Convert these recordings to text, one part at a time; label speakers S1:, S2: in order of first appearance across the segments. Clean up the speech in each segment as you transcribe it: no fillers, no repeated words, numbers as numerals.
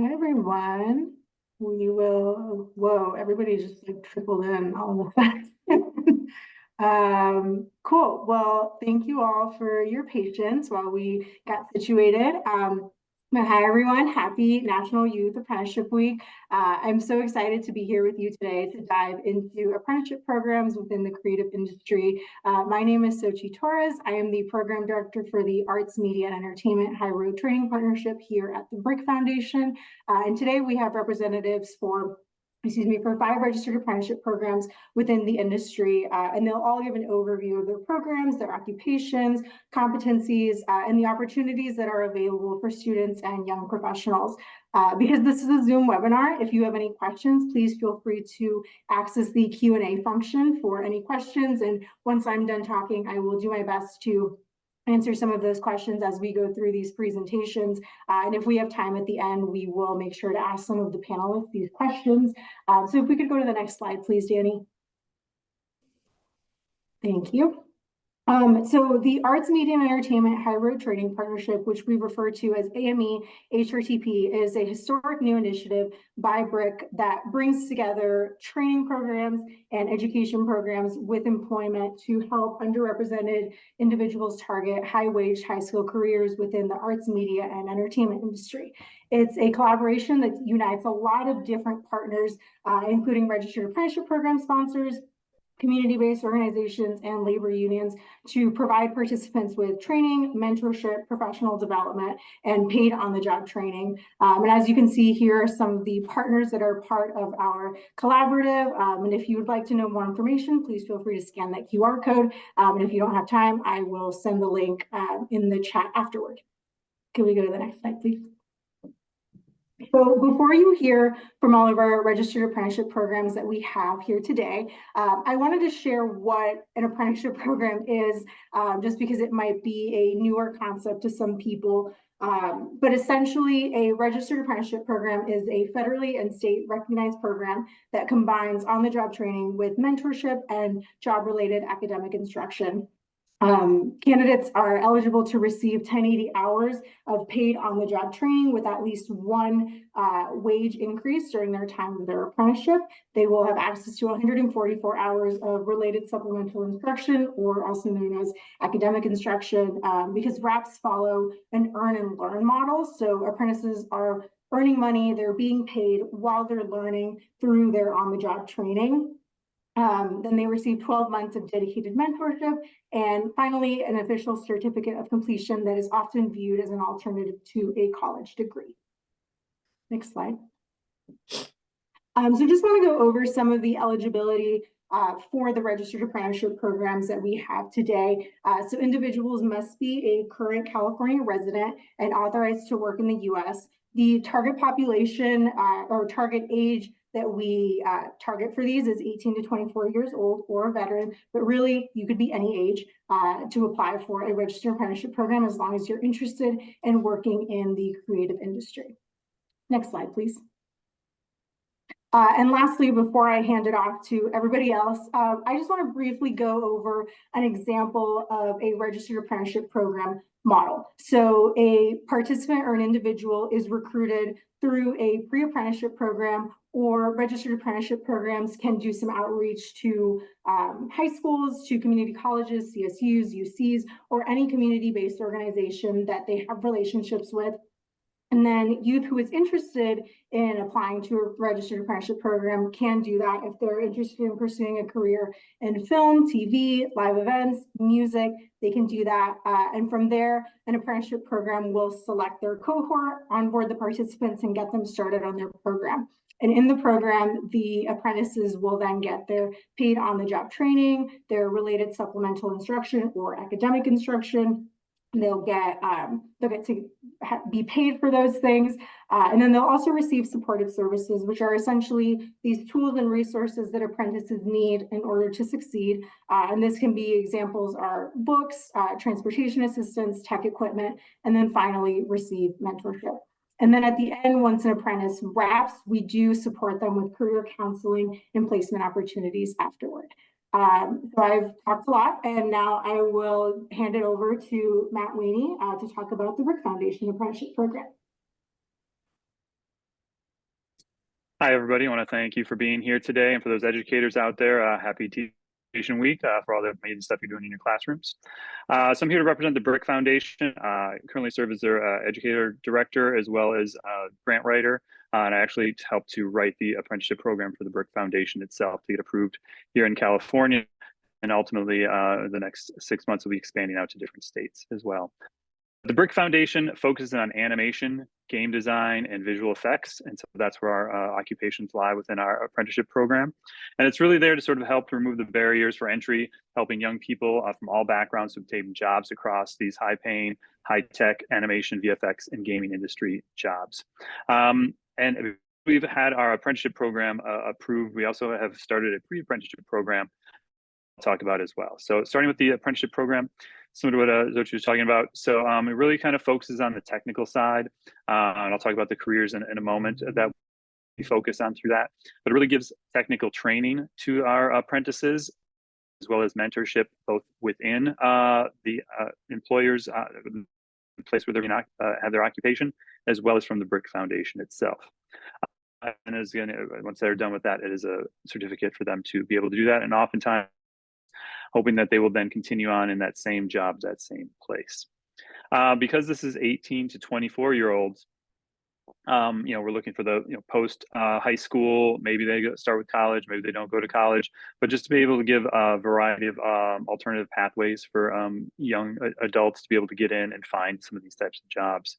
S1: Hi, everyone. We will, whoa, everybody just like trickled in all of a sudden. Cool. Well, thank you all for your patience while we got situated. But hi, everyone. Happy National Youth Apprenticeship Week. I'm so excited to be here with you today to dive into apprenticeship programs within the creative industry. My name is Sochi Torres. I am the program director for the Arts, Media, and Entertainment High Road Training Partnership here at the Brick Foundation. And today we have representatives for 5 registered apprenticeship programs within the industry, and they'll all give an overview of their programs, their occupations, competencies, and the opportunities that are available for students and young professionals. Because this is a Zoom webinar, if you have any questions, please feel free to access the Q&A function for any questions. And once I'm done talking, I will do my best to answer some of those questions as we go through these presentations. And if we have time at the end, we will make sure to ask some of the panelists these questions. So if we could go to the next slide, please, Danny. Thank you. So the Arts, Media, and Entertainment High Road Training Partnership, which we refer to as AME HRTP, is a historic new initiative by BRIC that brings together training programs and education programs with employment to help underrepresented individuals target high-wage, high-skill careers within the arts, media, and entertainment industry. It's a collaboration that unites a lot of different partners, including registered apprenticeship program sponsors, community-based organizations, and labor unions to provide participants with training, mentorship, professional development, and paid on-the-job training. And as you can see here are some of the partners that are part of our collaborative. And if you would like to know more information, please feel free to scan that QR code. And if you don't have time, I will send the link in the chat afterward. Can we go to the next slide, please? So before you hear from all of our registered apprenticeship programs that we have here today, I wanted to share what an apprenticeship program is, just because it might be a newer concept to some people. But essentially, a registered apprenticeship program is a federally and state recognized program that combines on-the-job training with mentorship and job-related academic instruction. Candidates are eligible to receive 1080 hours of paid on-the-job training with at least one wage increase during their time of their apprenticeship. They will have access to 144 hours of related supplemental instruction, or also known as academic instruction, because RAPs follow an earn and learn model. So apprentices are earning money, they're being paid while they're learning through their on-the-job training. Then they receive 12 months of dedicated mentorship, and finally, an official certificate of completion that is often viewed as an alternative to a college degree. Next slide. So just want to go over some of the eligibility for the registered apprenticeship programs that we have today. So individuals must be a current California resident and authorized to work in the U.S. The target population or target age that we target for these is 18 to 24 years old or a veteran, but really you could be any age to apply for a registered apprenticeship program as long as you're interested in working in the creative industry. Next slide, please. And lastly, before I hand it off to everybody else, I just want to briefly go over an example of a registered apprenticeship program model. So a participant or an individual is recruited through a pre-apprenticeship program, or registered apprenticeship programs can do some outreach to high schools, to community colleges, CSUs, UCs, or any community-based organization that they have relationships with. And then youth who is interested in applying to a registered apprenticeship program can do that if they're interested in pursuing a career in film, TV, live events, music. They can do that. And from there, an apprenticeship program will select their cohort, onboard the participants, and get them started on their program. And in the program, the apprentices will then get their paid on-the-job training, their related supplemental instruction or academic instruction. They'll get to be paid for those things, and then they'll also receive supportive services, which are essentially these tools and resources that apprentices need in order to succeed. And this can be examples are books, transportation assistance, tech equipment, and then finally receive mentorship. And then at the end, once an apprentice wraps, we do support them with career counseling and placement opportunities afterward. So I've talked a lot, and now I will hand it over to Matt Waney to talk about the Brick Foundation Apprenticeship Program.
S2: Hi, everybody. I want to thank you for being here today. And for those educators out there, happy Teaching Week for all the amazing stuff you're doing in your classrooms. So I'm here to represent the BRIC Foundation. I currently serve as their educator director as well as grant writer. And I actually helped to write the apprenticeship program for the BRIC Foundation itself to get approved here in California. And ultimately, the next 6 months will be expanding out to different states as well. The BRIC Foundation focuses on animation, game design, and visual effects. And so that's where our occupations lie within our apprenticeship program. And it's really there to sort of help to remove the barriers for entry, helping young people from all backgrounds to obtain jobs across these high-paying, high-tech animation, VFX, and gaming industry jobs. And we've had our apprenticeship program approved. We also have started a pre-apprenticeship program talk about as well. So starting with the apprenticeship program, similar to what you was talking about. So it really kind of focuses on the technical side. And I'll talk about the careers in a moment that we focus on through that. But it really gives technical training to our apprentices, as well as mentorship both within the employers, the place where they're going to have their occupation, as well as from the BRIC Foundation itself. And as again, once they're done with that, it is a certificate for them to be able to do that. And oftentimes, hoping that they will then continue on in that same job, that same place. Because this is 18 to 24-year-olds, we're looking for the post high school. Maybe they start with college, maybe they don't go to college, but just to be able to give a variety of alternative pathways for young adults to be able to get in and find some of these types of jobs.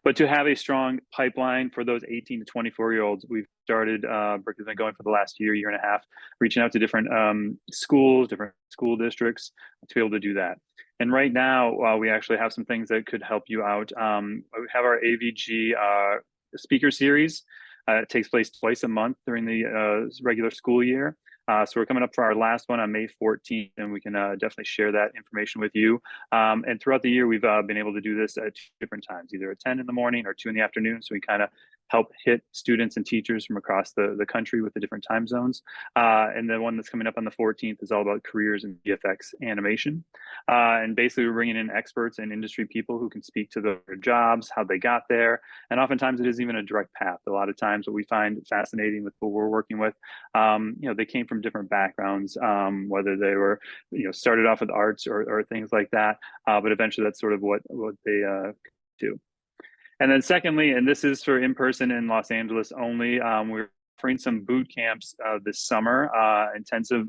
S2: But to have a strong pipeline for those 18 to 24-year-olds, we've started, BRIC has been going for the last year and a half, reaching out to different schools, different school districts to be able to do that. And right now, we actually have some things that could help you out. We have our AVG speaker series. It takes place twice a month during the regular school year. So we're coming up for our last one on May 14th, and we can definitely share that information with you. And throughout the year, we've been able to do this at 2 different times, either at 10 in the morning or 2 in the afternoon. So we kind of help hit students and teachers from across the country with the different time zones. And the one that's coming up on the 14th is all about careers in VFX animation. And basically, we're bringing in experts and industry people who can speak to their jobs, how they got there. And oftentimes, it is even a direct path. A lot of times, what we find fascinating with what we're working with, they came from different backgrounds, whether they were, started off with arts or things like that. But eventually, that's sort of what they do. And then secondly, and this is for in-person in Los Angeles only, we're offering some boot camps this summer, intensive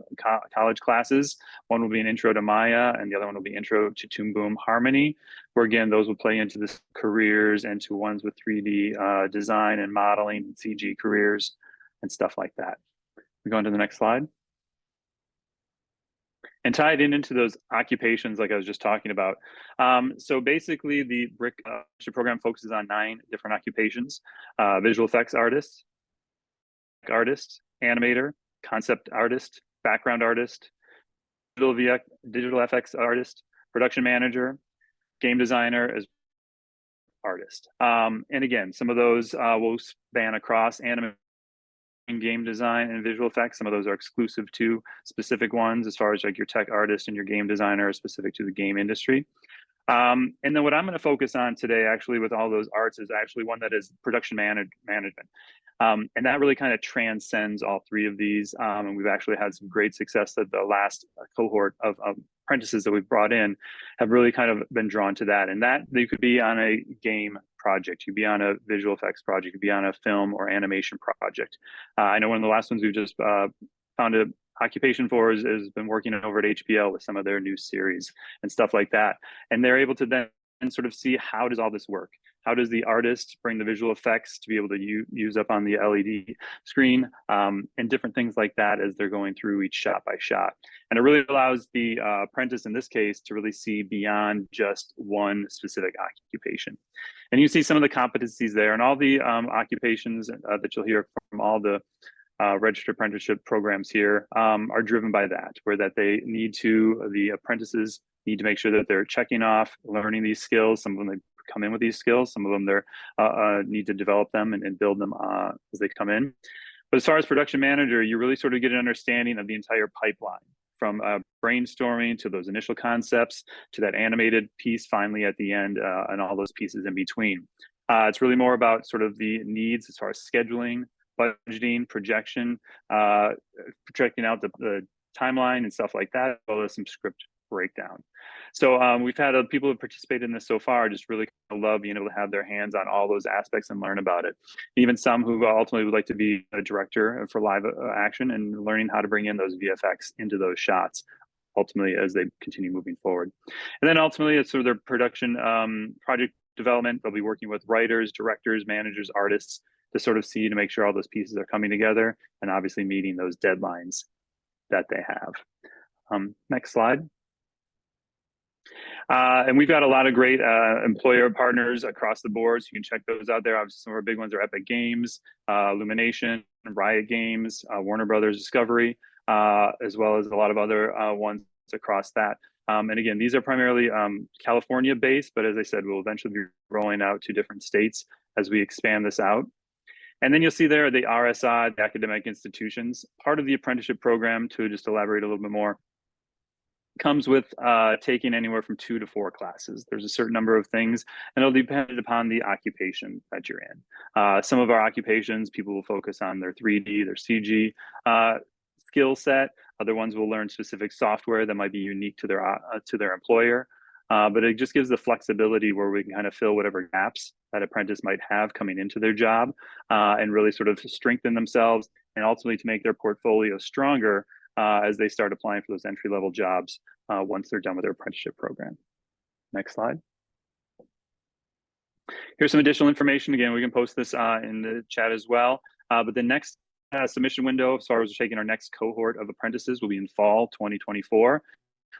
S2: college classes. One will be an intro to Maya, and the other one will be intro to Toon Boom Harmony, where again, those will play into the careers and to ones with 3D design and modeling and CG careers and stuff like that. We go on to the next slide. And tied into those occupations, like I was just talking about. So basically, the BRIC program focuses on 9 different occupations: visual effects artist, animator, concept artist, background artist, digital FX artist, production manager, game designer, as artist. And again, some of those will span across animation, game design, and visual effects. Some of those are exclusive to specific ones, as far as like your tech artist and your game designer are specific to the game industry. And then what I'm going to focus on today, actually, with all those arts, is actually one that is production management. And that really kind of transcends all 3 of these. And we've actually had some great success that the last cohort of apprentices that we've brought in have really kind of been drawn to that. And that you could be on a game project, you'd be on a visual effects project, you'd be on a film or animation project. I know one of the last ones we've just found an occupation for has been working over at HBL with some of their new series and stuff like that. And they're able to then sort of see, how does all this work? How does the artist bring the visual effects to be able to use up on the LED screen, and different things like that as they're going through each shot by shot. And it really allows the apprentice in this case to really see beyond just one specific occupation. And you see some of the competencies there, and all the occupations that you'll hear from all the registered apprenticeship programs here are driven by that, where that the apprentices need to make sure that they're checking off, learning these skills. Some of them, they come in with these skills. Some of them, they're need to develop them and build them as they come in. But as far as production manager, you really sort of get an understanding of the entire pipeline, from brainstorming to those initial concepts to that animated piece finally at the end, and all those pieces in between. It's really more about sort of the needs as far as scheduling, budgeting, projection, projecting out the timeline and stuff like that, as well as some script breakdown. So we've had people who participate in this so far just really love being able to have their hands on all those aspects and learn about it. Even some who ultimately would like to be a director for live action and learning how to bring in those VFX into those shots ultimately as they continue moving forward. And then ultimately it's sort of their production project development. They'll be working with writers, directors, managers, artists to sort of see to make sure all those pieces are coming together and obviously meeting those deadlines that they have. Next slide. And we've got a lot of great employer partners across the board, so you can check those out there. Obviously, some of our big ones are Epic Games, Illumination, Riot Games, Warner Brothers Discovery, as well as a lot of other ones across that. And again, these are primarily California based, but as I said, we'll eventually be rolling out to different states as we expand this out. And then you'll see there the RSI, the academic institutions. Part of the apprenticeship program, to just elaborate a little bit more, comes with taking anywhere from 2 to 4 classes. There's a certain number of things, and it'll depend upon the occupation that you're in. Some of our occupations, people will focus on their 3D, their CG skill set. Other ones will learn specific software that might be unique to their employer. But it just gives the flexibility where we can kind of fill whatever gaps that apprentice might have coming into their job and really sort of strengthen themselves and ultimately to make their portfolio stronger as they start applying for those entry-level jobs once they're done with their apprenticeship program. Next slide. Here's some additional information. Again, we can post this in the chat as well. But the next submission window, as far as taking our next cohort of apprentices, will be in fall 2024.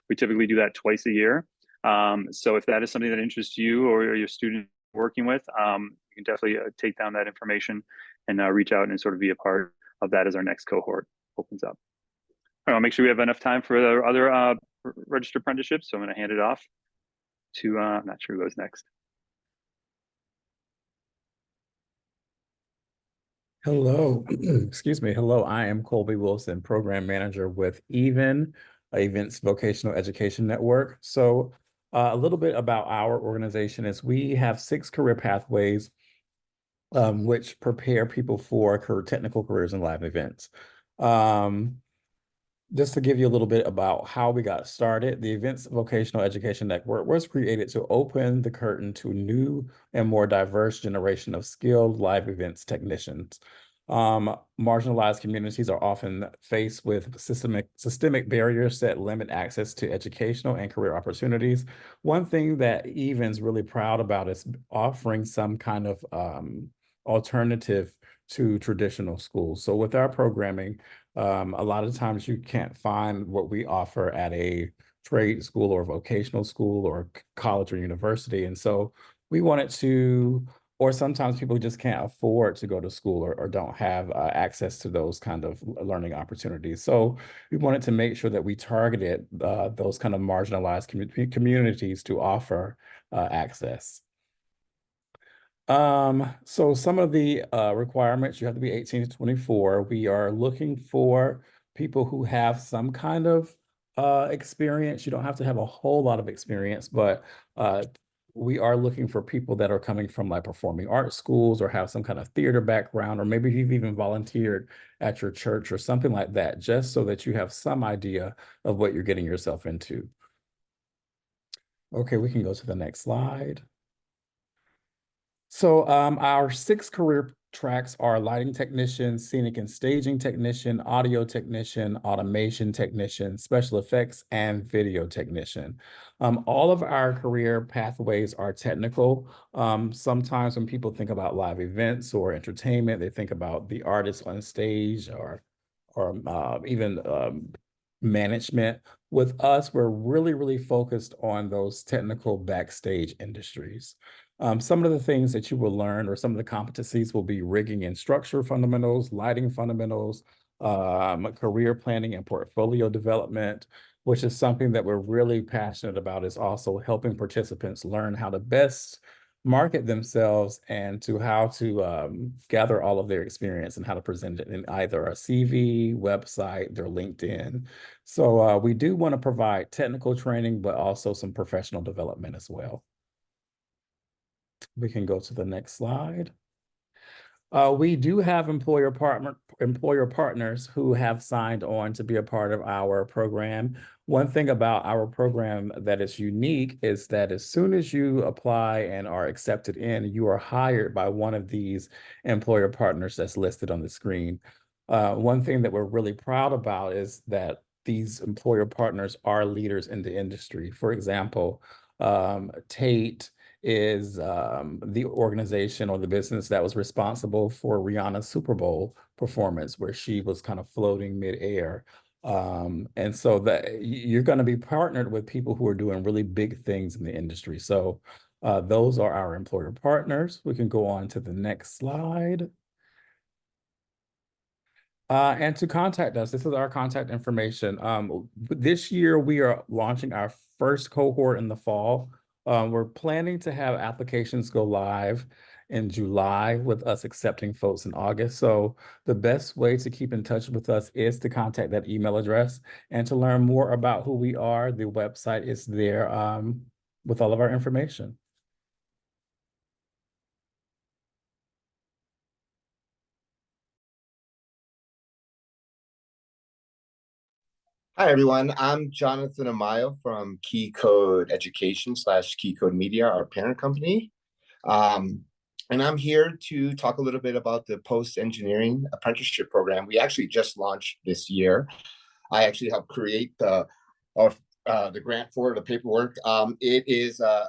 S2: We typically do that twice a year. So if that is something that interests you or your student working with, you can definitely take down that information and reach out and sort of be a part of that as our next cohort opens up. I'll make sure we have enough time for the other registered apprenticeships. So I'm going to hand it off to, I'm not sure who goes next.
S3: Hello, excuse me. Hello, I am Colby Wilson, Program Manager with EVEN, Events Vocational Education Network. So a little bit about our organization is we have 6 career pathways which prepare people for technical careers in live events. Just to give you a little bit about how we got started, the Events Vocational Education Network was created to open the curtain to new and more diverse generation of skilled live events technicians. Marginalized communities are often faced with systemic barriers that limit access to educational and career opportunities. One thing that EVEN's really proud about is offering some kind of alternative to traditional schools. So with our programming, a lot of times you can't find what we offer at a trade school or vocational school or college or university. And so we wanted to, or sometimes people just can't afford to go to school or don't have access to those kind of learning opportunities. So we wanted to make sure that we targeted those kind of marginalized communities to offer access. So some of the requirements, you have to be 18 to 24. We are looking for people who have some kind of experience. You don't have to have a whole lot of experience, but we are looking for people that are coming from like performing arts schools or have some kind of theater background, or maybe you've even volunteered at your church or something like that, just so that you have some idea of what you're getting yourself into. Okay, we can go to the next slide. So our 6 career tracks are lighting technician, scenic and staging technician, audio technician, automation technician, special effects, and video technician. All of our career pathways are technical. Sometimes when people think about live events or entertainment, they think about the artists on stage or even management. With us, we're really focused on those technical backstage industries. Some of the things that you will learn or some of the competencies will be rigging and structure fundamentals, lighting fundamentals, career planning and portfolio development, which is something that we're really passionate about, is also helping participants learn how to best market themselves and to how to gather all of their experience and how to present it in either a CV, website, their LinkedIn. So we do want to provide technical training, but also some professional development as well. We can go to the next slide. We do have employer partners who have signed on to be a part of our program. One thing about our program that is unique is that as soon as you apply and are accepted in, you are hired by one of these employer partners that's listed on the screen. One thing that we're really proud about is that these employer partners are leaders in the industry. For example, Tate is the organization or the business that was responsible for Rihanna's Super Bowl performance, where she was kind of floating midair. And so that you're going to be partnered with people who are doing really big things in the industry. So those are our employer partners. We can go on to the next slide. And to contact us, this is our contact information. This year, we are launching our first cohort in the fall. We're planning to have applications go live in July with us accepting folks in August. So the best way to keep in touch with us is to contact that email address. And to learn more about who we are, the website is there with all of our information.
S4: Hi, everyone. I'm Jonathan Amayo from Key Code Education / Key Code Media, our parent company. And I'm here to talk a little bit about the post-engineering apprenticeship program. We actually just launched this year. I actually helped create the grant for the paperwork. It is a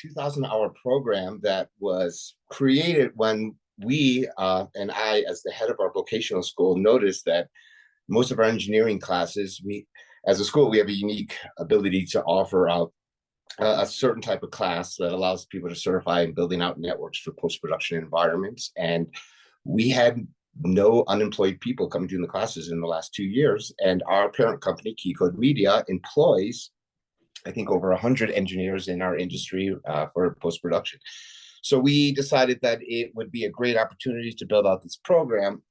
S4: 2,000-hour program that was created when we and I, as the head of our vocational school, noticed that most of our engineering classes, as a school, we have a unique ability to offer out a certain type of class that allows people to certify in building out networks for post-production environments. And we had no unemployed people coming through the classes in the last 2 years. And our parent company, Key Code Media, employs, I think, over 100 engineers in our industry for post-production. So we decided that it would be a great opportunity to build out this program.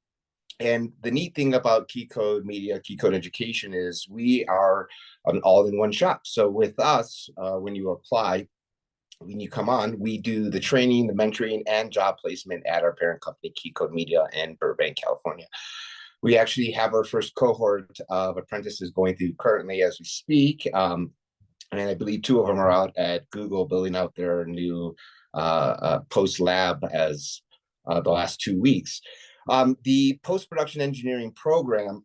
S4: And the neat thing about Key Code Media, Key Code Education is we are an all-in-one shop. So with us, when you apply, when you come on, we do the training, the mentoring, and job placement at our parent company, Key Code Media in Burbank, California. We actually have our first cohort of apprentices going through currently as we speak. And I believe 2 of them are out at Google building out their new post lab as the last 2 weeks. The post-production engineering program,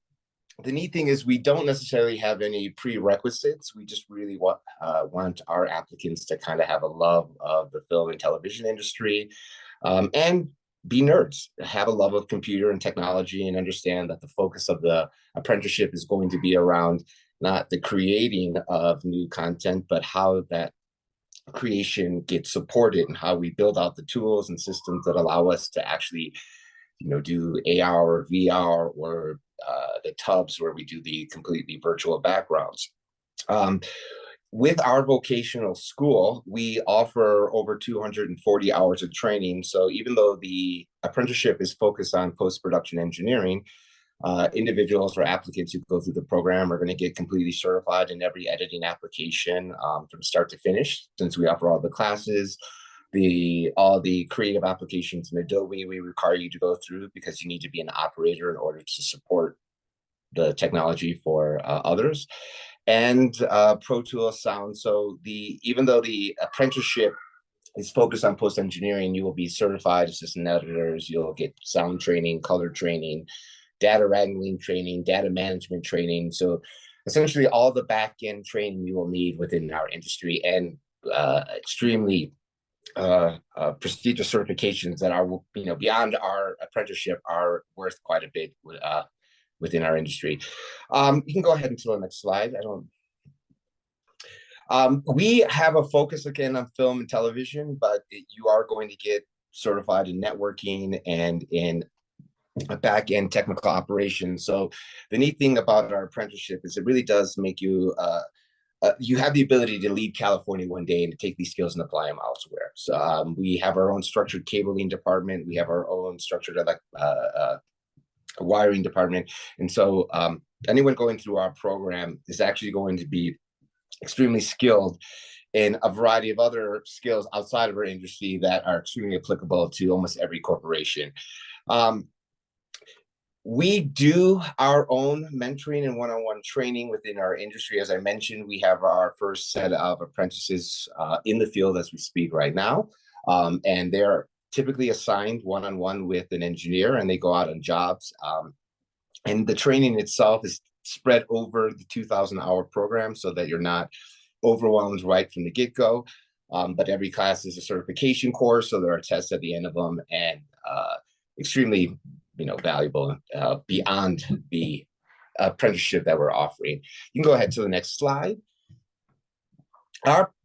S4: the neat thing is we don't necessarily have any prerequisites. We just really want our applicants to kind of have a love of the film and television industry and be nerds, have a love of computer and technology, and understand that the focus of the apprenticeship is going to be around not the creating of new content, but how that creation gets supported and how we build out the tools and systems that allow us to actually do AR or VR or the tubs where we do the completely virtual backgrounds. With our vocational school, we offer over 240 hours of training. So even though the apprenticeship is focused on post-production engineering, individuals or applicants who go through the program are going to get completely certified in every editing application from start to finish, since we offer all the classes. All the creative applications in Adobe we require you to go through because you need to be an operator in order to support the technology for others, and Pro Tools sound. So even though the apprenticeship is focused on post engineering, you will be certified assistant editors. You'll get sound training, color training, data wrangling training, data management training. So essentially all the back end training you will need within our industry, and extremely prestigious certifications that are beyond our apprenticeship are worth quite a bit within our industry. You can go ahead until the next slide. We have a focus again on film and television, but you are going to get certified in networking and in back-end technical operations. So the neat thing about our apprenticeship is it really does make you you have the ability to leave California one day and to take these skills and apply them elsewhere. So we have our own structured cabling department. We have our own structured wiring department. And so anyone going through our program is actually going to be extremely skilled and a variety of other skills outside of our industry that are extremely applicable to almost every corporation. We do our own mentoring and one-on-one training within our industry. As I mentioned, we have our first set of apprentices in the field as we speak right now. And they're typically assigned one-on-one with an engineer, and they go out on jobs. And the training itself is spread over the 2,000-hour program so that you're not overwhelmed right from the get-go. But every class is a certification course, so there are tests at the end of them, and extremely valuable beyond the apprenticeship that we're offering. You can go ahead to the next slide.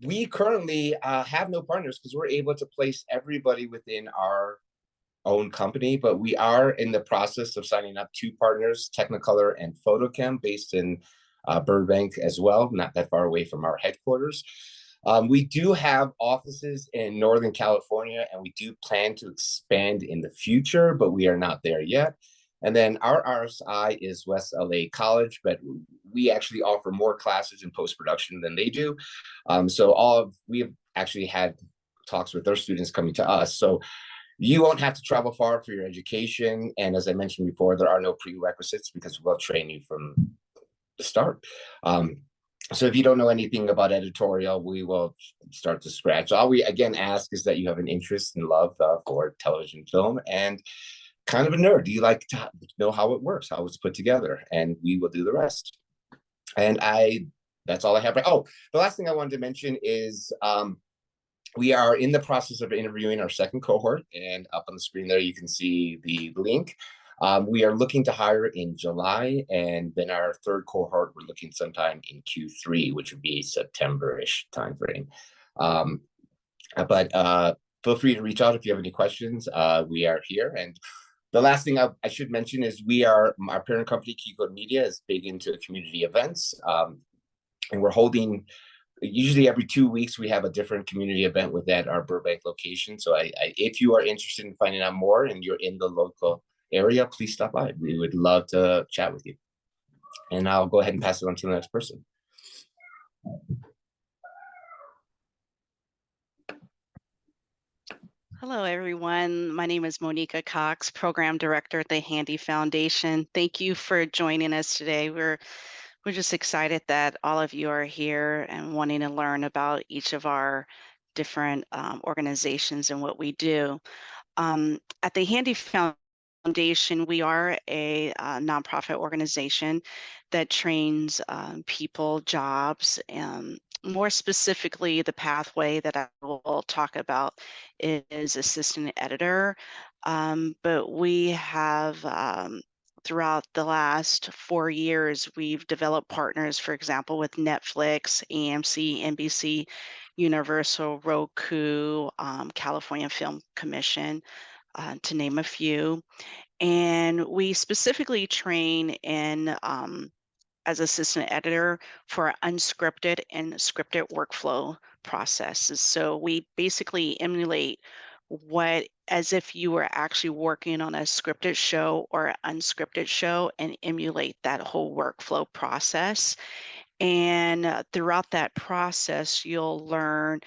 S4: We currently have no partners because we're able to place everybody within our own company, but we are in the process of signing up 2 partners, Technicolor and Photochem, based in Burbank as well, not that far away from our headquarters. We do have offices in Northern California, and we do plan to expand in the future, but we are not there yet. And then our RSI is West LA College, but we actually offer more classes in post-production than they do. So we have actually had talks with their students coming to us. So you won't have to travel far for your education. And as I mentioned before, there are no prerequisites because we'll train you from the start. So if you don't know anything about editorial, we will start to scratch. All we again ask is that you have an interest and love for television film and kind of a nerd. You like to know how it works, how it's put together, and we will do the rest. And that's all I have. Oh, the last thing I wanted to mention is we are in the process of interviewing our second cohort, and up on the screen there, you can see the link. We are looking to hire in July, and then our third cohort, we're looking sometime in Q3, which would be September-ish timeframe. But feel free to reach out if you have any questions. We are here. And the last thing I should mention is our parent company, Key Code Media, is big into community events. And we're holding, usually every 2 weeks, we have a different community event within our Burbank location. So if you are interested in finding out more and you're in the local area, please stop by. We would love to chat with you. And I'll go ahead and pass it on to the next person.
S5: Hello, everyone. My name is Monica Cox, Program Director at the Handy Foundation. Thank you for joining us today. We're just excited that all of you are here and wanting to learn about each of our different organizations and what we do. At the Handy Foundation, we are a nonprofit organization that trains people, jobs, and more specifically, the pathway that I will talk about is assistant editor. But we have, throughout the last 4 years, we've developed partners, for example, with Netflix, AMC, NBC, Universal, Roku, California Film Commission, to name a few. And we specifically train in as assistant editor for unscripted and scripted workflow processes. So we basically emulate as if you were actually working on a scripted show or an unscripted show, and emulate that whole workflow process. And throughout that process, you'll learn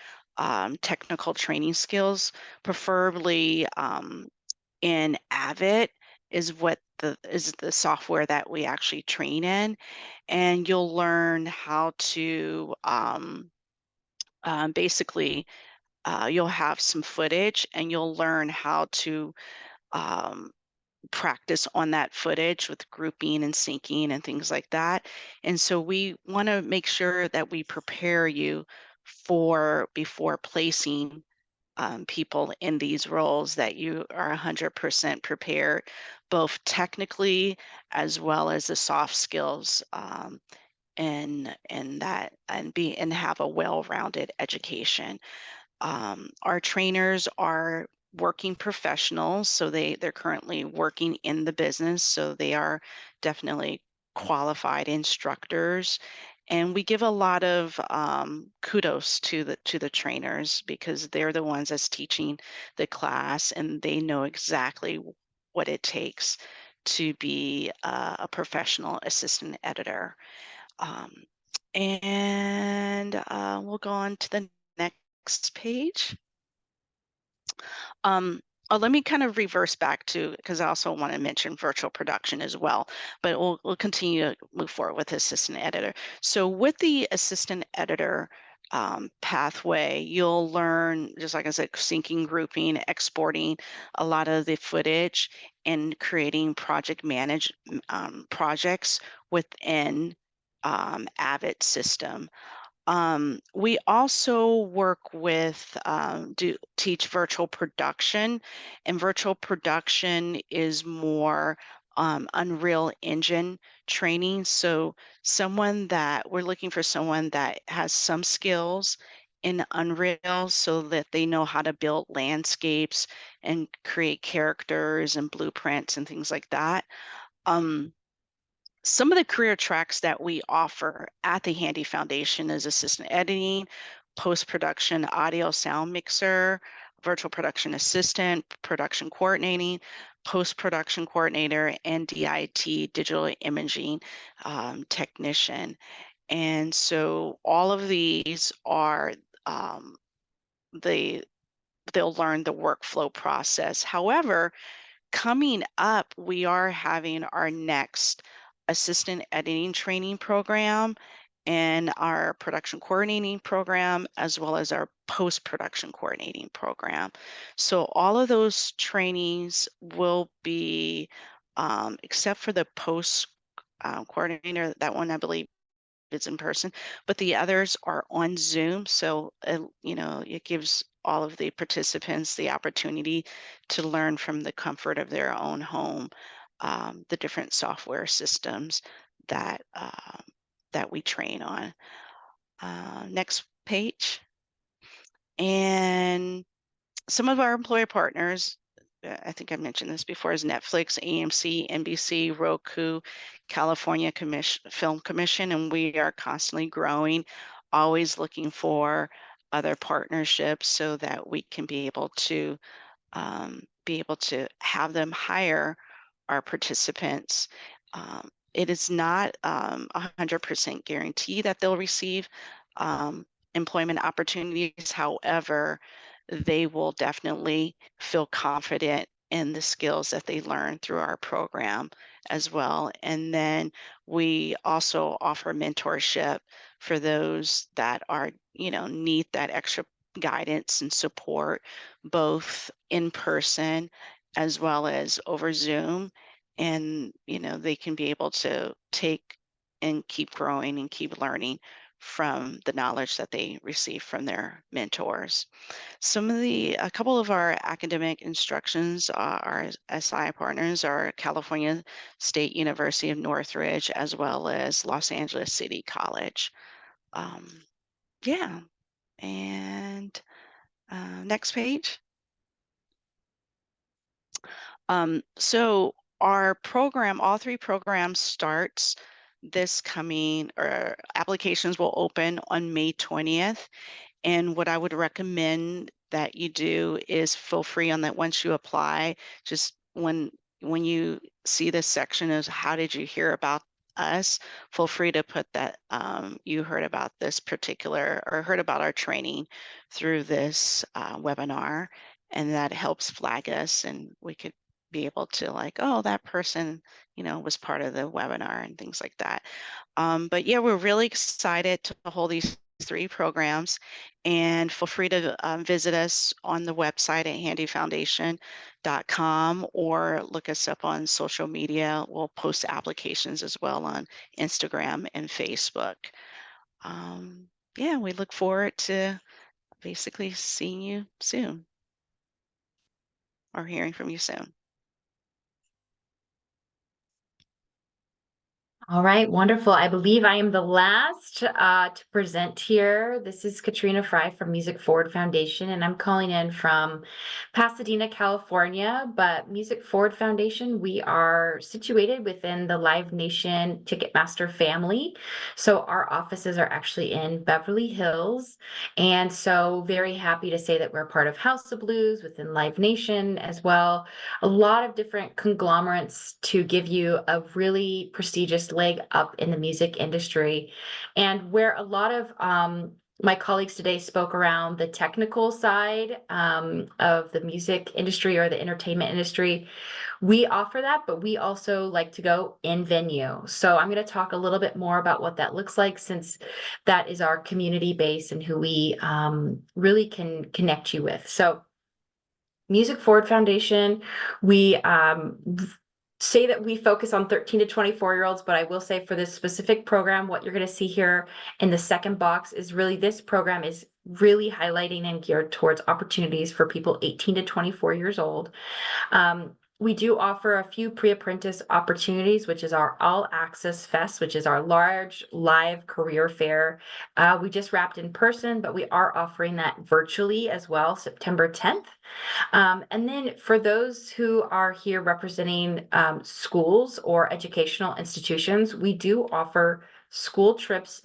S5: technical training skills, preferably in Avid is the software that we actually train in, and you'll learn how to basically you'll have some footage, and you'll learn how to practice on that footage with grouping and syncing and things like that. And so we want to make sure that we prepare you before placing people in these roles, that you are 100% prepared, both technically as well as the soft skills, and have a well-rounded education. Our trainers are working professionals, so they're currently working in the business, so they are definitely qualified instructors. And we give a lot of kudos to the trainers, because they're the ones that's teaching the class, and they know exactly what it takes to be a professional assistant editor. And we'll go on to the next page. Let me kind of reverse back to, because I also want to mention virtual production as well, but we'll continue to move forward with assistant editor. So with the assistant editor pathway, you'll learn, just like I said, syncing, grouping, exporting a lot of the footage, and creating project projects within Avid system. We also work with teach virtual production, and virtual production is more Unreal Engine training. So we're looking for someone that has some skills in Unreal so that they know how to build landscapes and create characters and blueprints and things like that. Some of the career tracks that we offer at the Handy Foundation is assistant editing, post-production audio sound mixer, virtual production assistant, production coordinating, post-production coordinator, and DIT, digital imaging technician. And so all of these are they'll learn the workflow process. However, coming up, we are having our next assistant editing training program and our production coordinating program, as well as our post-production coordinating program. So all of those trainings will be, except for the post coordinator, that one I believe it's in person, but the others are on Zoom. So, it gives all of the participants the opportunity to learn from the comfort of their own home, the different software systems that we train on. Next page. And some of our employer partners, I think I mentioned this before, is Netflix, AMC, NBC, Roku, California Film Commission, and we are constantly growing, always looking for other partnerships so that we can be able to have them hire our participants. It is not 100% guarantee that they'll receive employment opportunities. However, they will definitely feel confident in the skills that they learn through our program as well. And then we also offer mentorship for those that are, need that extra guidance and support, both in person as well as over Zoom. And, they can be able to take and keep growing and keep learning from the knowledge that they receive from their mentors. A couple of our academic instructions, our SI partners are California State University of Northridge, as well as Los Angeles City College. Yeah, and next page. So our program, all three programs starts this coming, or applications will open on May 20th. And what I would recommend that you do is feel free on that once you apply, just when you see this section is how did you hear about us, feel free to put that you heard about this particular or heard about our training through this webinar, and that helps flag us, and we could be able to oh, that person, was part of the webinar and things like that. But yeah, we're really excited to hold these three programs, and feel free to visit us on the website at handyfoundation.com or look us up on social media. We'll post applications as well on Instagram and Facebook. Yeah, we look forward to basically seeing you soon or hearing from you soon.
S6: All right, wonderful. I believe I am the last to present here. This is Katrina Fry from Music Forward Foundation, and I'm calling in from Pasadena, California. But Music Forward Foundation, we are situated within the Live Nation Ticketmaster family. So our offices are actually in Beverly Hills. And so very happy to say that we're part of House of Blues within Live Nation as well. A lot of different conglomerates to give you a really prestigious leg up in the music industry. And where a lot of my colleagues today spoke around the technical side of the music industry or the entertainment industry, we offer that, but we also like to go in venue. So I'm going to talk a little bit more about what that looks like, since that is our community base and who we really can connect you with. So Music Forward Foundation, we say that we focus on 13 to 24-year-olds, but I will say for this specific program, what you're going to see here in the second box is really, this program is really highlighting and geared towards opportunities for people 18 to 24 years old. We do offer a few pre-apprentice opportunities, which is our All Access Fest, which is our large live career fair. We just wrapped in person, but we are offering that virtually as well, September 10th. And then for those who are here representing schools or educational institutions, we do offer school trips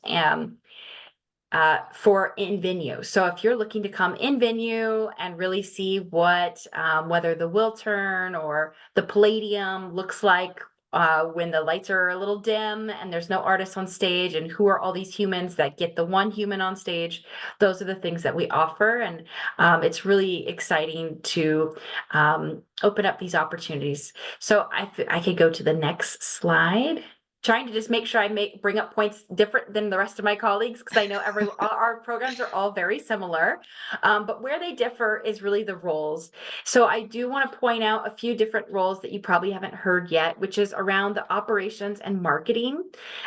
S6: for in venue. So if you're looking to come in venue and really see what whether the Wiltern or the Palladium looks like when the lights are a little dim and there's no artists on stage, and who are all these humans that get the one human on stage, those are the things that we offer. And it's really exciting to open up these opportunities. So I could go to the next slide. Trying to just make sure I bring up points different than the rest of my colleagues, because I know our programs are all very similar, but where they differ is really the roles. So I do want to point out a few different roles that you probably haven't heard yet, which is around the operations and marketing.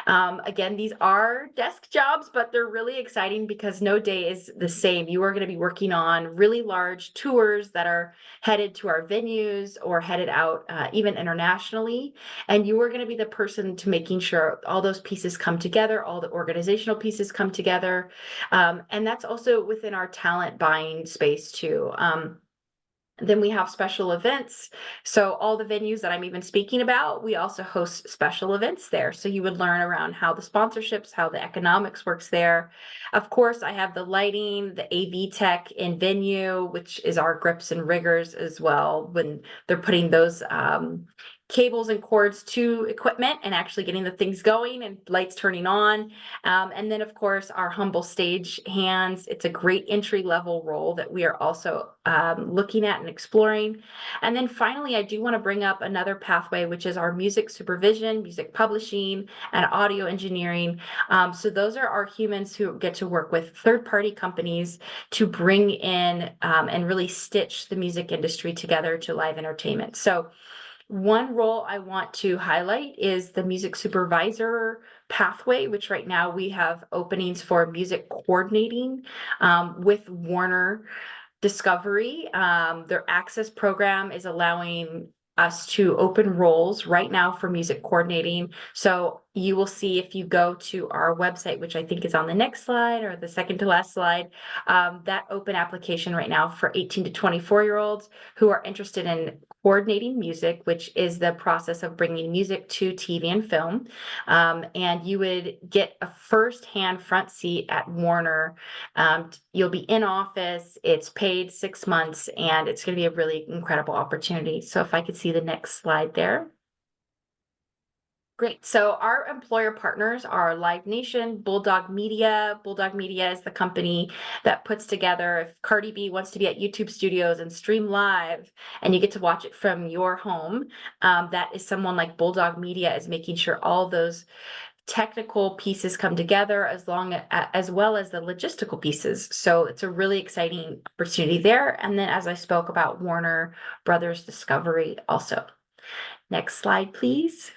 S6: Again, these are desk jobs, but they're really exciting because no day is the same. You are going to be working on really large tours that are headed to our venues or headed out even internationally, and you are going to be the person to making sure all those pieces come together, all the organizational pieces come together. And that's also within our talent buying space too. Then we have special events. So all the venues that I'm even speaking about, we also host special events there. So you would learn around how the sponsorships, how the economics works there. Of course, I have the lighting, the AV tech in venue, which is our grips and riggers as well, when they're putting those cables and cords to equipment and actually getting the things going and lights turning on. And then of course, our humble stage hands. It's a great entry level role that we are also looking at and exploring. And then finally, I do want to bring up another pathway, which is our music supervision, music publishing, and audio engineering. So those are our humans who get to work with third-party companies to bring in and really stitch the music industry together to live entertainment. So one role I want to highlight is the music supervisor pathway, which right now we have openings for music coordinating with Warner Discovery. Their access program is allowing us to open roles right now for music coordinating. So you will see if you go to our website, which I think is on the next slide or the second to last slide, that open application right now for 18 to 24-year-olds who are interested in coordinating music, which is the process of bringing music to TV and film. And you would get a first-hand front seat at Warner. You'll be in office, it's paid 6 months, and it's going to be a really incredible opportunity. So if I could see the next slide there. Great. So our employer partners are Live Nation, Bulldog Media. Bulldog Media is the company that puts together, if Cardi B wants to be at YouTube Studios and stream live and you get to watch it from your home, that is someone like Bulldog Media is making sure all those technical pieces come together as well as the logistical pieces. So it's a really exciting opportunity there. And then as I spoke about Warner Brothers Discovery also. Next slide, please.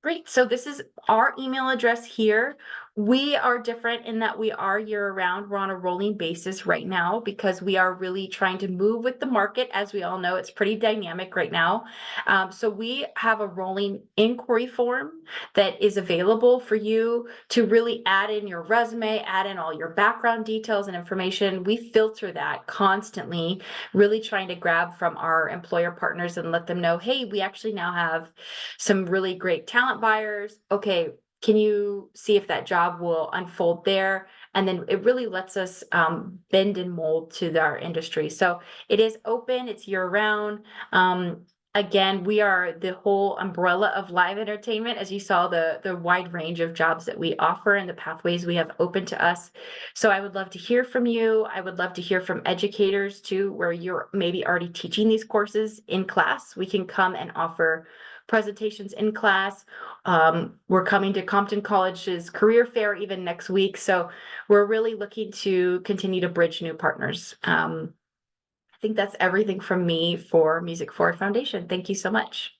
S6: Great. So this is our email address here. We are different in that we are year-round. We're on a rolling basis right now because we are really trying to move with the market. As we all know, it's pretty dynamic right now. So we have a rolling inquiry form that is available for you to really add in your resume, add in all your background details and information. We filter that constantly, really trying to grab from our employer partners and let them know, hey, we actually now have some really great talent buyers. Okay, can you see if that job will unfold there? And then it really lets us bend and mold to our industry. So it is open, it's year round. Again, we are the whole umbrella of live entertainment, as you saw the wide range of jobs that we offer and the pathways we have open to us. So I would love to hear from you. I would love to hear from educators too, where you're maybe already teaching these courses in class. We can come and offer presentations in class. We're coming to Compton College's career fair even next week. So we're really looking to continue to bridge new partners. I think that's everything from me for Music Forward Foundation. Thank you so much.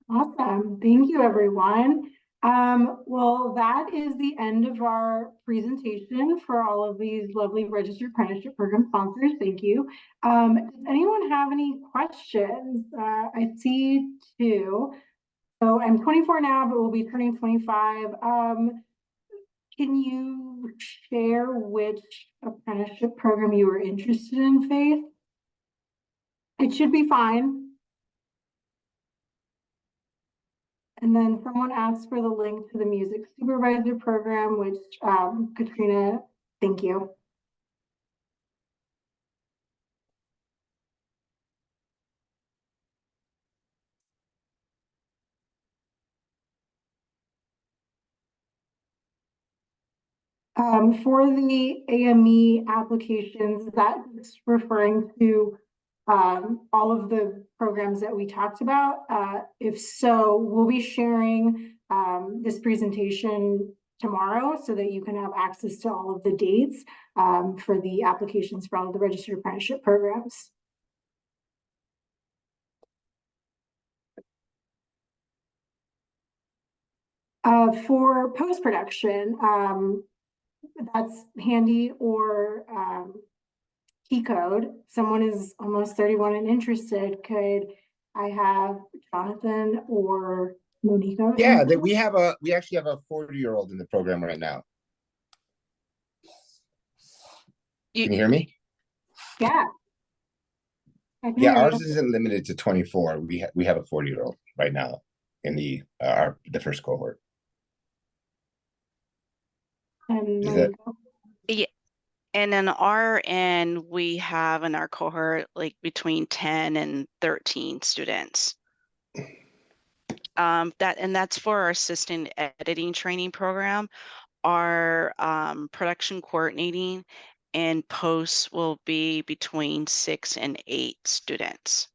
S1: Awesome. Thank you, everyone. Well, that is the end of our presentation for all of these lovely registered apprenticeship program sponsors. Thank you. Does anyone have any questions? I see two. So I'm 24 now, but we'll be turning 25. Can you share which apprenticeship program you were interested in, Faith? It should be fine. And then someone asked for the link to the music supervisor program, which Katrina, thank you. For the AME applications, that's referring to all of the programs that we talked about. If so, we'll be sharing this presentation tomorrow so that you can have access to all of the dates for the applications for all of the registered apprenticeship programs. For post-production, that's handy or key code. Someone is almost 31 and interested. Could I have Jonathan or Monica?
S4: Yeah, we actually have a 40-year-old in the program right now. Can you hear me?
S1: Yeah.
S4: Yeah, ours isn't limited to 24. We have a 40-year-old right now in the first cohort.
S1: And
S5: Yeah. And in our end, we have in our cohort like between 10 and 13 students. That's for our assistant editing training program. Our production coordinating and posts will be between 6 and 8 students.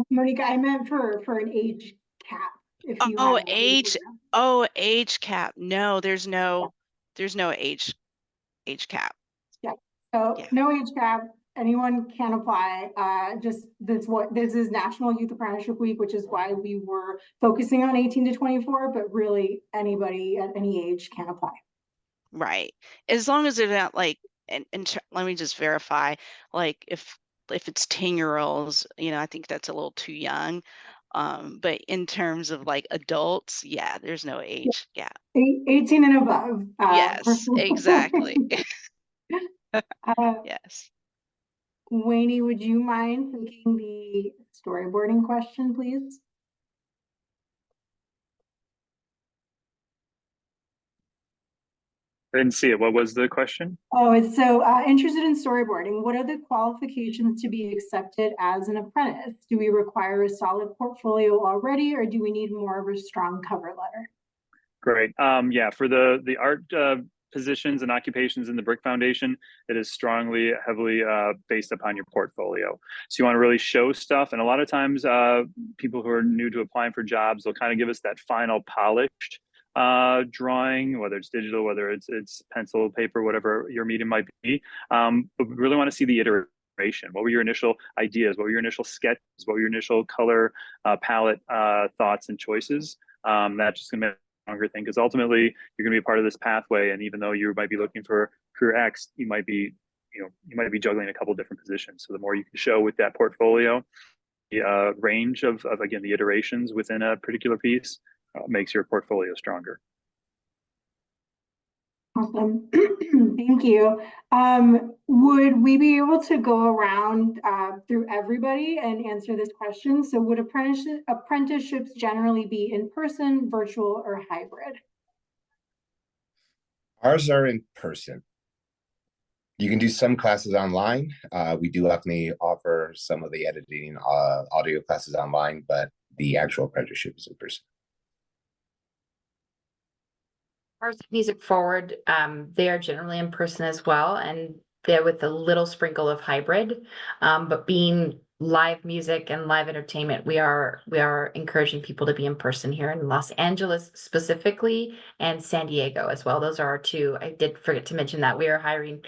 S1: Monica, I meant for an age cap. If you
S5: Age cap. No, there's no age cap.
S1: Yeah. So
S5: Yeah.
S1: no age cap. Anyone can apply. This is National Youth Apprenticeship Week, which is why we were focusing on 18 to 24, but really anybody at any age can apply.
S5: Right. As long as they're not like, and let me just verify, like if it's 10-year-olds, I think that's a little too young. But in terms of like adults, yeah, there's no age gap.
S1: 18 and above.
S5: Yes, exactly. Yes.
S1: Wayne, would you mind taking the storyboarding question, please?
S2: I didn't see it. What was the question?
S1: Oh, it's so interested in storyboarding. What are the qualifications to be accepted as an apprentice? Do we require a solid portfolio already, or do we need more of a strong cover letter?
S2: Great. Yeah, for the art positions and occupations in the Brick Foundation, it is heavily based upon your portfolio. So you want to really show stuff. And a lot of times people who are new to applying for jobs, they'll kind of give us that final polished drawing, whether it's digital, whether it's pencil, paper, whatever your medium might be. But we really want to see the iteration. What were your initial ideas? What were your initial sketches? What were your initial color palette thoughts and choices? That's just going to make longer thing, because ultimately you're going to be a part of this pathway, and even though you might be looking for career X, you might be juggling a couple of different positions. So the more you can show with that portfolio, the range of again the iterations within a particular piece makes your portfolio stronger.
S1: Awesome. Thank you. Would we be able to go around through everybody and answer this question? So would apprenticeships generally be in person, virtual, or hybrid?
S4: Ours are in person. You can do some classes online. We do definitely offer some of the editing audio classes online, but the actual apprenticeship is in person.
S6: Ours Music Forward, they are generally in person as well, and they're with a little sprinkle of hybrid. But being live music and live entertainment, we are encouraging people to be in person here in Los Angeles specifically, and San Diego as well. Those are our two. I did forget to mention that we are hiring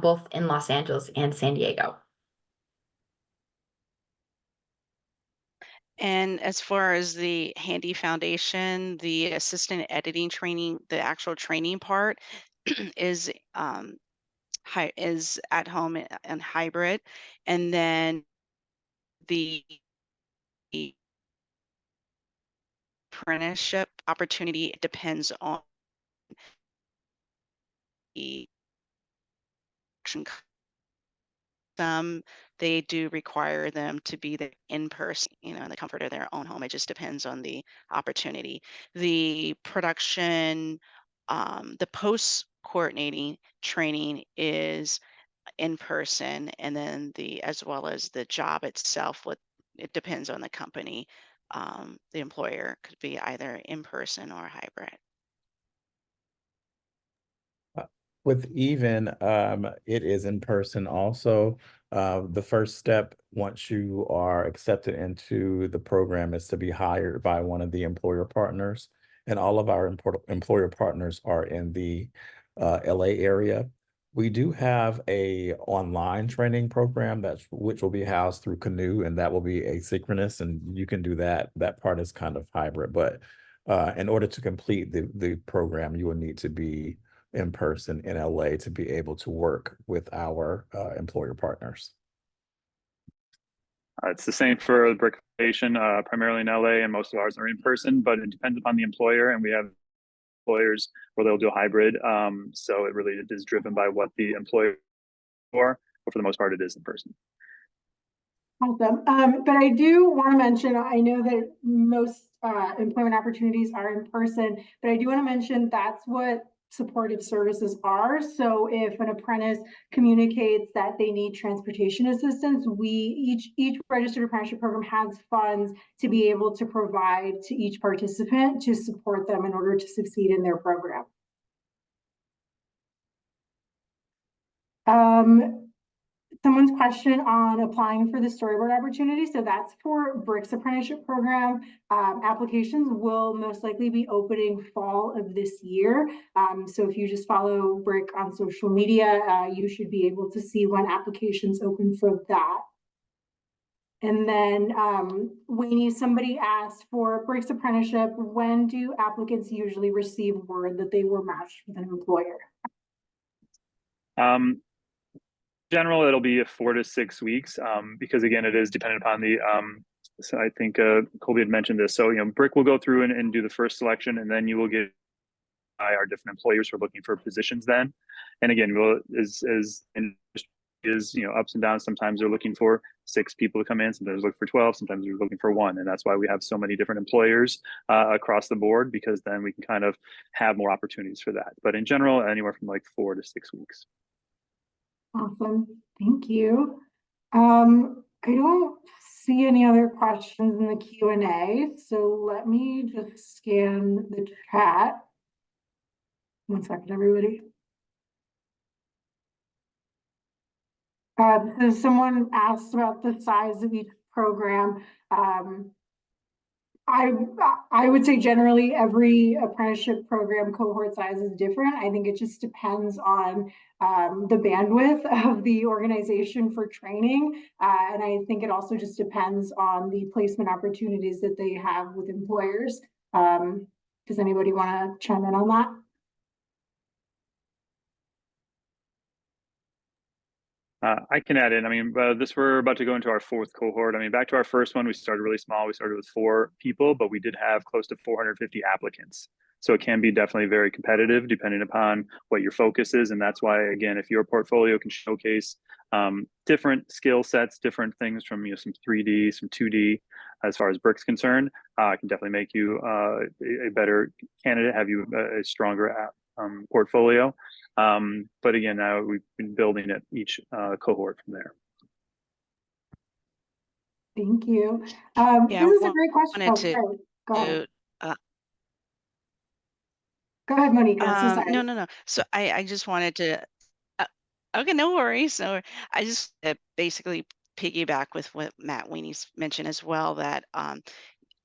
S6: both in Los Angeles and San Diego.
S5: And as far as the Handy Foundation, the assistant editing training, the actual training part is is at home and hybrid, and then the apprenticeship opportunity depends on the some they do require them to be there in person, in the comfort of their own home. It just depends on the opportunity. The production, the post coordinating training is in person, and then as well as the job itself, it depends on the company. The employer could be either in person or hybrid.
S3: With even, it is in person also. The first step, once you are accepted into the program, is to be hired by one of the employer partners. And all of our employer partners are in the LA area. We do have a online training program which will be housed through Canoe, and that will be asynchronous, and you can do that. That part is kind of hybrid, but in order to complete the program, you will need to be in person in LA to be able to work with our employer partners.
S2: It's the same for the Brick Foundation, primarily in LA, and most of ours are in person, but it depends upon the employer, and we have employers where they'll do a hybrid. So it really is driven by what the employer for, but for the most part, it is in person.
S1: Awesome. But I do want to mention, I know that most employment opportunities are in person, but I do want to mention that's what supportive services are. So if an apprentice communicates that they need transportation assistance, each registered apprenticeship program has funds to be able to provide to each participant to support them in order to succeed in their program. Someone's question on applying for the storyboard opportunity. So that's for Brick's apprenticeship program. Applications will most likely be opening fall of this year. So if you just follow Brick on social media, you should be able to see when applications open for that. And then Wayne, somebody asked for Brick's apprenticeship, when do applicants usually receive word that they were matched with an employer?
S2: General, it'll be 4 to 6 weeks, because again, it is dependent upon the, so I think Colby had mentioned this. So, Brick will go through and do the first selection, and then you will get by our different employers who are looking for positions then. And again, ups and downs. Sometimes they're looking for 6 people to come in, sometimes they're looking for 12, sometimes they're looking for 1. And that's why we have so many different employers across the board, because then we can kind of have more opportunities for that. But in general, anywhere from like 4 to 6 weeks.
S1: Awesome, thank you. I don't see any other questions in the Q&A, so let me just scan the chat. 1 second, everybody. So someone asked about the size of each program. I would say generally every apprenticeship program cohort size is different. I think it just depends on the bandwidth of the organization for training. And I think it also just depends on the placement opportunities that they have with employers. Does anybody want to chime in on that?
S2: I can add in. I mean, we're about to go into our 4th cohort. I mean, back to our first one, we started really small. We started with 4 people, but we did have close to 450 applicants. So it can be definitely very competitive depending upon what your focus is. And that's why, again, if your portfolio can showcase different skill sets, different things from some 3D, some 2D, as far as Brick's concerned, can definitely make you a better candidate, have you a stronger portfolio. But again, we've been building it each cohort from there.
S1: Thank you.
S5: Yeah,
S1: This is a great question.
S5: wanted
S1: Oh,
S5: to
S1: sorry. Go ahead.
S5: uh,
S1: Go ahead, Monica. So sorry.
S5: no. So I just wanted to, okay, no worries. No, I just basically piggyback with what Matt Weenie's mentioned as well, that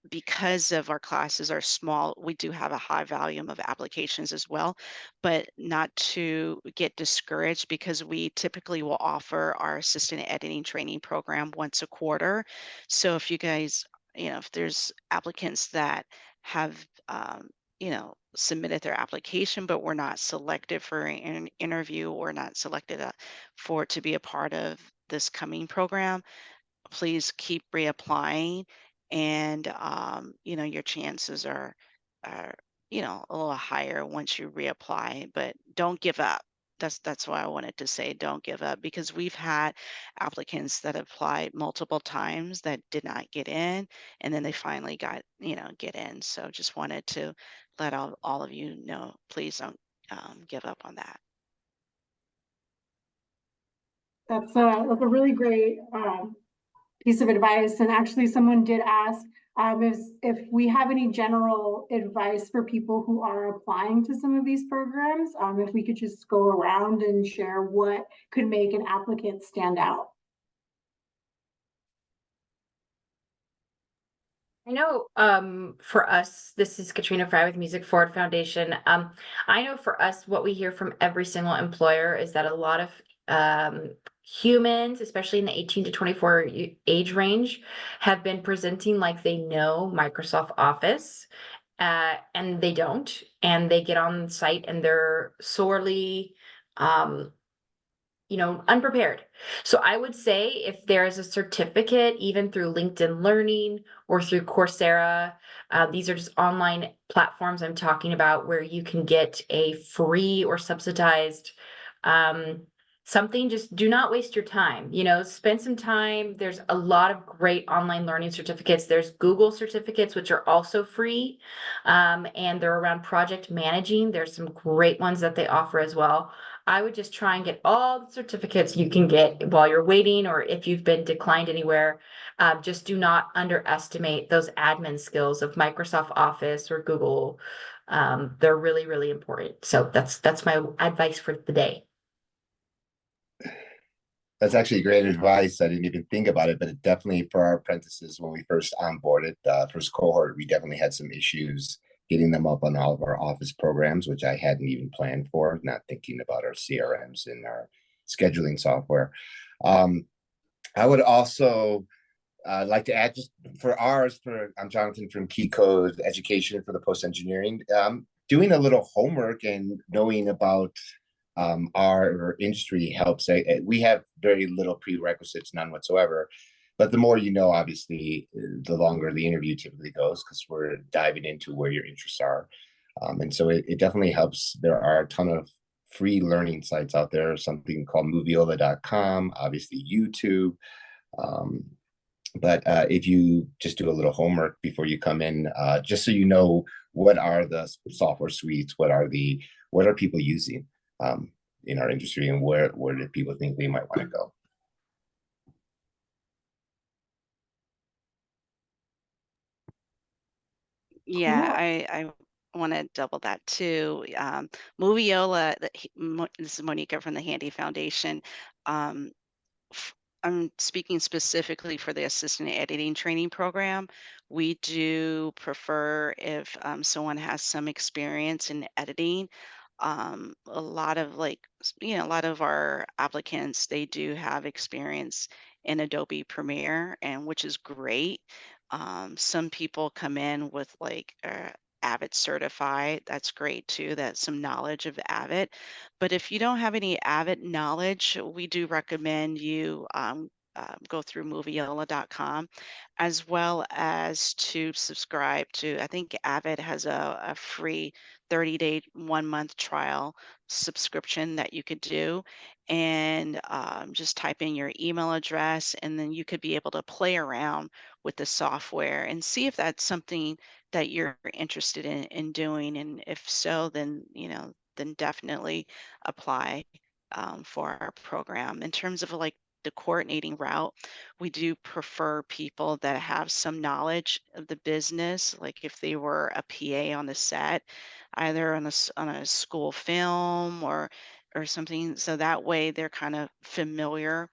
S5: because of our classes are small, we do have a high volume of applications as well, but not to get discouraged, because we typically will offer our assistant editing training program once a quarter. So if you guys, if there's applicants that have, submitted their application, but were not selected for an interview or not selected to be a part of this coming program, please keep reapplying, and your chances are a little higher once you reapply. But don't give up. That's why I wanted to say don't give up, because we've had applicants that applied multiple times that did not get in, and then they finally get in. So just wanted to let all of you know, please don't give up on that.
S1: That's a really great piece of advice. And actually, someone did ask if we have any general advice for people who are applying to some of these programs, if we could just go around and share what could make an applicant stand out.
S6: I know for us, this is Katrina Fry with Music Forward Foundation. I know for us, what we hear from every single employer is that a lot of humans, especially in the 18 to 24 age range, have been presenting like they know Microsoft Office, and they don't. And they get on site and they're sorely unprepared. So I would say if there is a certificate, even through LinkedIn Learning or through Coursera, these are just online platforms I'm talking about where you can get a free or subsidized something. Just do not waste your time. Spend some time. There's a lot of great online learning certificates. There's Google certificates, which are also free, and they're around project managing. There's some great ones that they offer as well. I would just try and get all the certificates you can get while you're waiting, or if you've been declined anywhere. Just do not underestimate those admin skills of Microsoft Office or Google. They're really, really important. So that's my advice for the day.
S4: That's actually great advice. I didn't even think about it, but it definitely, for our apprentices, when we first onboarded the first cohort, we definitely had some issues getting them up on all of our office programs, which I hadn't even planned for, not thinking about our CRMs and our scheduling software. I would also like to add, just for ours, I'm Jonathan from Key Code Education for the post-engineering, doing a little homework and knowing about our industry helps. We have very little prerequisites, none whatsoever. But the more you know, obviously, the longer the interview typically goes, because we're diving into where your interests are. And so it definitely helps. There are a ton of free learning sites out there, something called moviola.com, obviously YouTube. But if you just do a little homework before you come in, just so you know what are the software suites, what are people using in our industry, and where do people think they might want to go.
S5: Yeah, I want to double that too. Moviola, this is Monica from the Handy Foundation. I'm speaking specifically for the assistant editing training program. We do prefer if someone has some experience in editing. A lot of a lot of our applicants, they do have experience in Adobe Premiere, and which is great. Some people come in with Avid certified. That's great too. That's some knowledge of Avid. But if you don't have any Avid knowledge, we do recommend you go through moviola.com, as well as to subscribe to, I think Avid has a free 30-day, 1-month trial subscription that you could do. And just type in your email address, and then you could be able to play around with the software and see if that's something that you're interested in doing. And if so, then then definitely apply for our program. In terms of like the coordinating route, we do prefer people that have some knowledge of the business, like if they were a PA on the set, either on a school film or something. So that way they're kind of familiar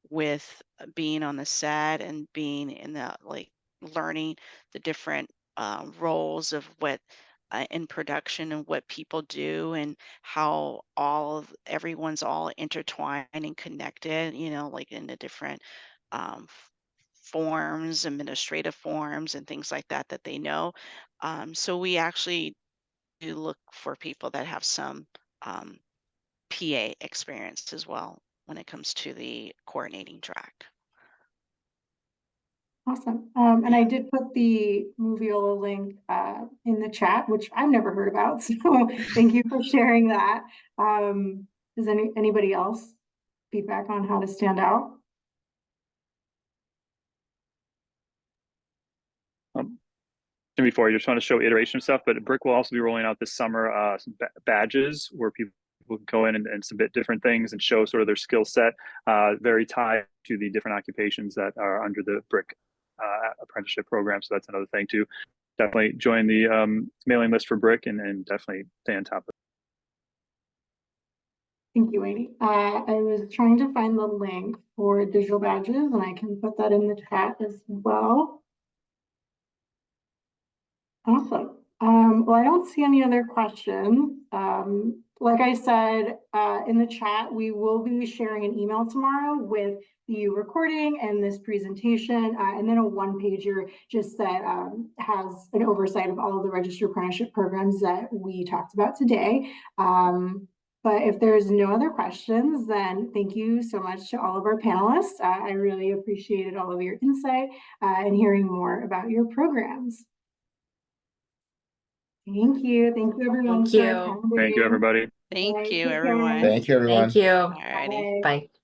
S5: with being on the set and being in the like learning the different roles of what in production and what people do and how everyone's all intertwined and connected, you know, like in the different forms, administrative forms and things like that that they know. So we actually do look for people that have some PA experience as well when it comes to the coordinating track.
S1: Awesome. And I did put the Moviola link in the chat, which I've never heard about. So thank you for sharing that. Does anybody else feedback on how to stand out?
S2: Before, I just want to show iteration stuff, but BRIC will also be rolling out this summer some badges where people can go in and submit different things and show sort of their skill set, very tied to the different occupations that are under the BRIC apprenticeship program. So that's another thing to definitely join the mailing list for BRIC and definitely stay on top of it.
S1: Thank you, Amy. I was trying to find the link for digital badges, and I can put that in the chat as well. Awesome. Well, I don't see any other questions. Like I said, in the chat, we will be sharing an email tomorrow with the recording and this presentation, and then a one-pager just that has an oversight of all of the registered apprenticeship programs that we talked about today. But if there's no other questions, then thank you so much to all of our panelists. I really appreciated all of your insight and hearing more about your programs. Thank you. Thank you, everyone.
S6: Thank you.
S2: Thank you, everybody.
S5: Thank
S1: Right,
S5: you,
S1: take care.
S5: everyone.
S4: Thank you, everyone.
S6: Thank you.
S5: Alrighty.
S1: Bye.
S6: Bye.